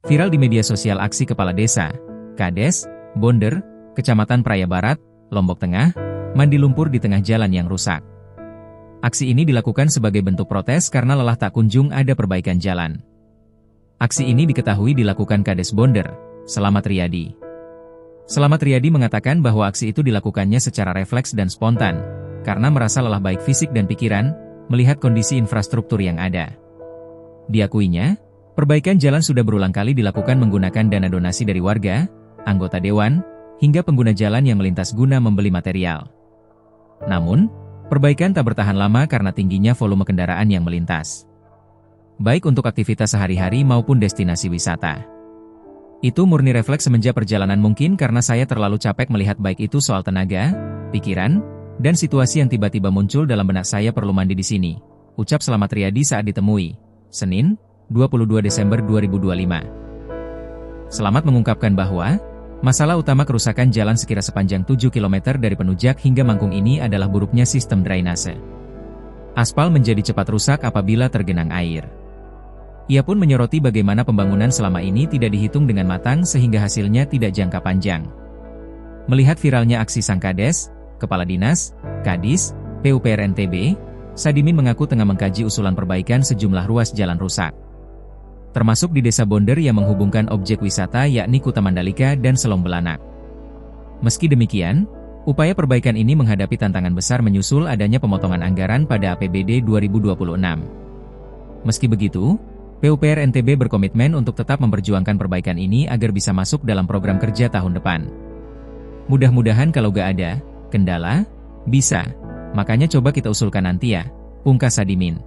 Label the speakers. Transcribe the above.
Speaker 1: Viral di media sosial aksi Kepala Desa, Kades, Bonder, Kecamatan Praia Barat, Lombok Tengah, mandi lumpur di tengah jalan yang rusak. Aksi ini dilakukan sebagai bentuk protes karena lelah tak kunjung ada perbaikan jalan. Aksi ini diketahui dilakukan Kades Bonder, Selamat Riyadi. Selamat Riyadi mengatakan bahwa aksi itu dilakukannya secara refleks dan spontan, karena merasa lelah baik fisik dan pikiran, melihat kondisi infrastruktur yang ada. Diakuinya, perbaikan jalan sudah berulang kali dilakukan menggunakan dana donasi dari warga, anggota dewan, hingga pengguna jalan yang melintas guna membeli material. Namun, perbaikan tak bertahan lama karena tingginya volume kendaraan yang melintas. Baik untuk aktivitas sehari-hari maupun destinasi wisata. Itu murni refleks semenjak perjalanan mungkin karena saya terlalu capek melihat baik itu soal tenaga, pikiran, dan situasi yang tiba-tiba muncul dalam benak saya perlu mandi di sini. Ucap Selamat Riyadi saat ditemui, Senin, 22 Desember 2025. Selamat mengungkapkan bahwa, masalah utama kerusakan jalan sekira sepanjang 7 km dari Penujak hingga Mangkung ini adalah buruknya sistem drainase. Aspal menjadi cepat rusak apabila tergenang air. Ia pun menyoroti bagaimana pembangunan selama ini tidak dihitung dengan matang sehingga hasilnya tidak jangka panjang. Melihat viralnya aksi sang Kades, Kepala Dinas, Kadis, PUPR NTB, Sadimin mengaku tengah mengkaji usulan perbaikan sejumlah ruas jalan rusak. Termasuk di Desa Bonder yang menghubungkan objek wisata yakni Kuta Mandalika dan Selong Belanak. Meski demikian, upaya perbaikan ini menghadapi tantangan besar menyusul adanya pemotongan anggaran pada APBD 2026. Meski begitu, PUPR NTB berkomitmen untuk tetap memperjuangkan perbaikan ini agar bisa masuk dalam program kerja tahun depan. Mudah-mudahan kalau gak ada kendala, bisa. Makanya coba kita usulkan nanti ya, pungkas Sadimin.